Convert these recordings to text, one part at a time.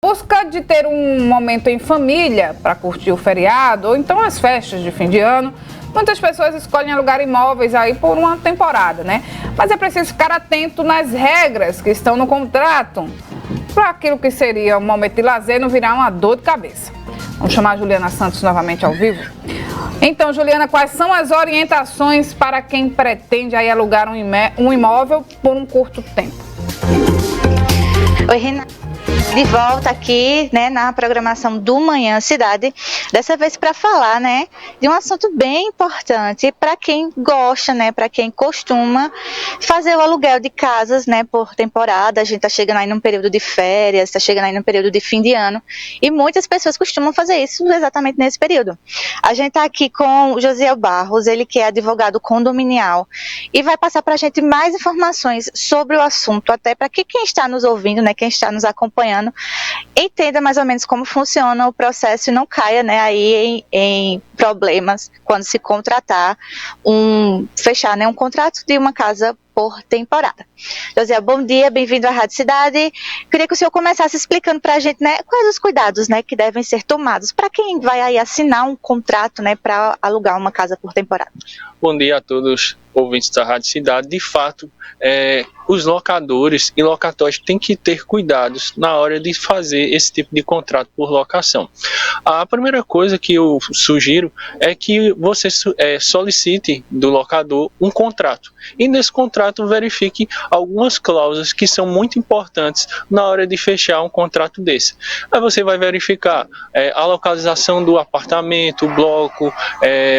Busca de ter um momento em família para curtir o feriado ou então as festas de fim de ano, muitas pessoas escolhem alugar imóveis aí por uma temporada, né? Mas é preciso ficar atento nas regras que estão no contrato para aquilo que seria um momento de lazer não virar uma dor de cabeça. Vamos chamar a Juliana Santos novamente ao vivo. Então, Juliana, quais são as orientações para quem pretende aí alugar um imóvel por um curto tempo? Oi, Renata. De volta aqui, né, na programação do Manhã Cidade, dessa vez para falar, né, de um assunto bem importante para quem gosta, né, para quem costuma fazer o aluguel de casas, né, por temporada. A gente está chegando aí num período de férias, está chegando aí num período de fim de ano e muitas pessoas costumam fazer isso exatamente nesse período. A gente está aqui com o Josiel Barros, ele que é advogado condominial e vai passar para a gente mais informações sobre o assunto, até para que quem está nos ouvindo, né, quem está nos acompanhando, entenda mais ou menos como funciona o processo e não caia, né, aí em problemas quando se contratar fechar, né, um contrato de uma casa por temporada. José, bom dia, bem-vindo à Rádio Cidade. Queria que o senhor começasse explicando para a gente, né, quais os cuidados, né, que devem ser tomados para quem vai aí assinar um contrato, né, para alugar uma casa por temporada. Bom dia a todos ouvintes da Rádio Cidade. De fato, os locadores e locatórios têm que ter cuidados na hora de fazer esse tipo de contrato por locação. A primeira coisa que eu sugiro é que você solicite do locador um contrato. E nesse contrato verifique algumas cláusulas que são muito importantes na hora de fechar um contrato desse. Aí você vai verificar a localização do apartamento, o bloco,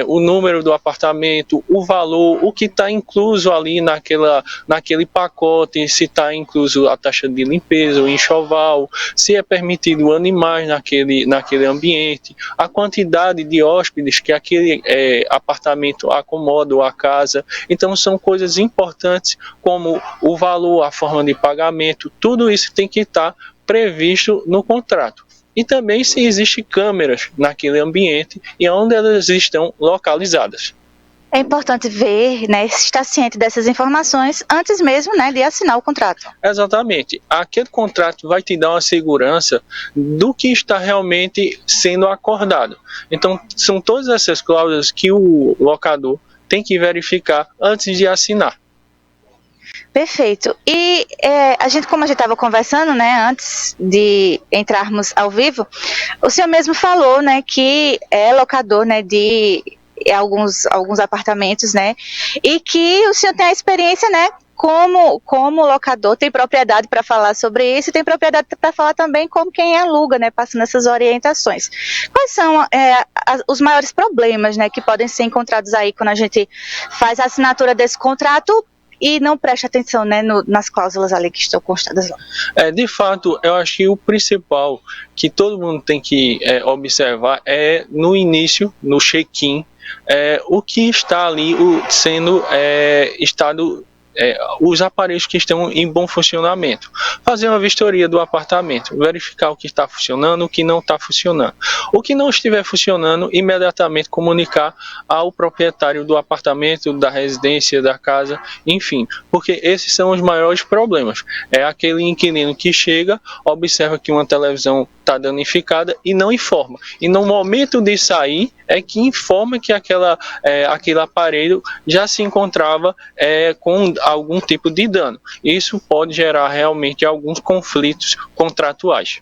o número do apartamento, o valor, o que está incluso ali naquele pacote, se está incluso a taxa de limpeza, o enxoval, se é permitido animais naquele ambiente, a quantidade de hóspedes que aquele apartamento acomoda ou a casa. Então são coisas importantes como o valor, a forma de pagamento, tudo isso tem que estar previsto no contrato. E também se existem câmeras naquele ambiente e onde elas estão localizadas. É importante ver, né, estar ciente dessas informações antes mesmo, né, de assinar o contrato. Exatamente. Aquele contrato vai te dar uma segurança do que está realmente sendo acordado. Então, são todas essas cláusulas que o locador tem que verificar antes de assinar. Perfeito. E como a gente estava conversando, né, antes de entrarmos ao vivo, o senhor mesmo falou, né, que é locador, né, de alguns apartamentos, né, e que o senhor tem a experiência, né, como locador, tem propriedade para falar sobre isso e tem propriedade para falar também como quem aluga, né, passando essas orientações. Quais são os maiores problemas, né, que podem ser encontrados aí quando a gente faz a assinatura desse contrato e não presta atenção, né, nas cláusulas ali que estão constadas lá? De fato, eu acho que o principal que todo mundo tem que observar é no início, no check-in, o que está ali sendo estado os aparelhos que estão em bom funcionamento. Fazer uma vistoria do apartamento, verificar o que está funcionando, o que não está funcionando. O que não estiver funcionando, imediatamente comunicar ao proprietário do apartamento, da residência, da casa, enfim, porque esses são os maiores problemas. É aquele inquilino que chega, observa que uma televisão está danificada e não informa. E no momento de sair, é que informa que aquele aparelho já se encontrava com algum tipo de dano. Isso pode gerar realmente alguns conflitos contratuais.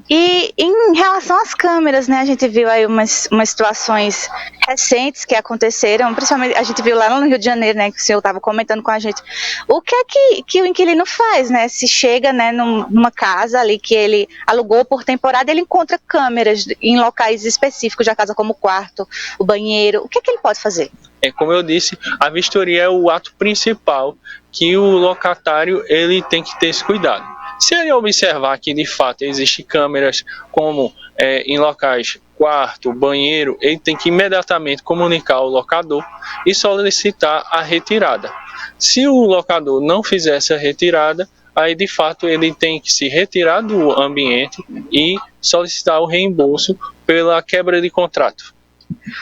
E em relação às câmeras, né, a gente viu aí umas situações recentes que aconteceram, principalmente a gente viu lá no Rio de Janeiro, né, que o senhor estava comentando com a gente. O que é que o inquilino faz, né, se chega, né, numa casa ali que ele alugou por temporada, ele encontra câmeras em locais específicos da casa, como o quarto, o banheiro, o que é que ele pode fazer? Como eu disse, a vistoria é o ato principal que o locatário ele tem que ter esse cuidado. Se ele observar que de fato existem câmeras como em locais, quarto, banheiro, ele tem que imediatamente comunicar ao locador e solicitar a retirada. Se o locador não fizer essa retirada, aí de fato ele tem que se retirar do ambiente e solicitar o reembolso pela quebra de contrato.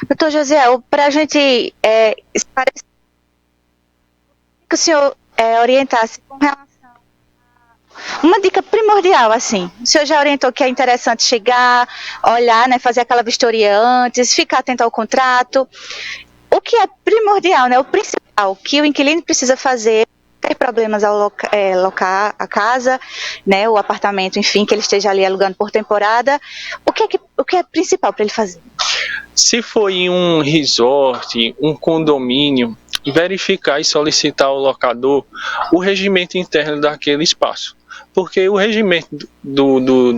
Doutor José, para a gente esclarecer, que o senhor orientasse com relação uma dica primordial, assim, o senhor já orientou que é interessante chegar, olhar, né, fazer aquela vistoria antes, ficar atento ao contrato. O que é primordial, né, o principal que o inquilino precisa fazer, ter problemas ao locar a casa, né, o apartamento, enfim, que ele esteja ali alugando por temporada, o que é principal para ele fazer? Se for em um resort, um condomínio, verificar e solicitar ao locador o regimento interno daquele espaço. Porque o regimento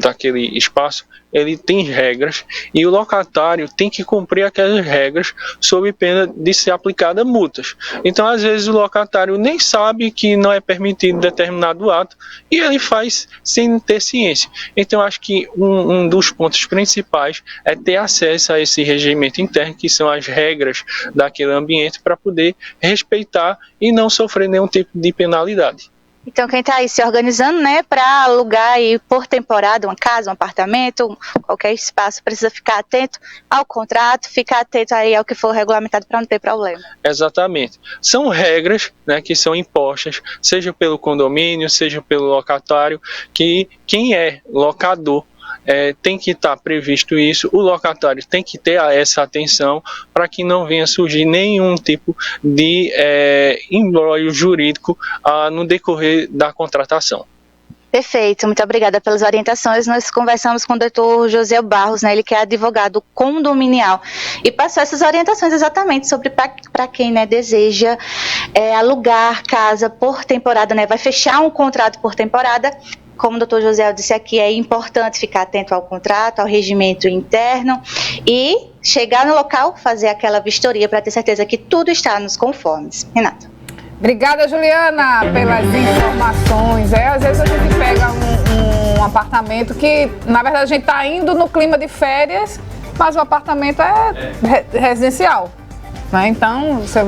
daquele espaço, ele tem regras e o locatário tem que cumprir aquelas regras sob pena de ser aplicada multas. Então, às vezes, o locatário nem sabe que não é permitido determinado ato e ele faz sem ter ciência. Então, acho que um dos pontos principais é ter acesso a esse regimento interno, que são as regras daquele ambiente, para poder respeitar e não sofrer nenhum tipo de penalidade. Então, quem está aí se organizando, né, para alugar aí por temporada uma casa, um apartamento, qualquer espaço, precisa ficar atento ao contrato, ficar atento aí ao que for regulamentado para não ter problema. Exatamente. São regras, né, que são impostas, seja pelo condomínio, seja pelo locatário, que quem é locador tem que estar previsto isso, o locatário tem que ter essa atenção para que não venha surgir nenhum tipo de imbróglio jurídico no decorrer da contratação. Perfeito, muito obrigada pelas orientações. Nós conversamos com o doutor José Barros, né, ele que é advogado condominial, e passou essas orientações exatamente sobre para quem, né, deseja alugar casa por temporada, né, vai fechar um contrato por temporada. Como o doutor José disse aqui, é importante ficar atento ao contrato, ao regimento interno e chegar no local, fazer aquela vistoria para ter certeza que tudo está nos conformes. Renata. Obrigada, Juliana, pelas informações. Às vezes a gente pega um apartamento que, na verdade, a gente está indo no clima de férias, mas o apartamento é residencial, né? Então, você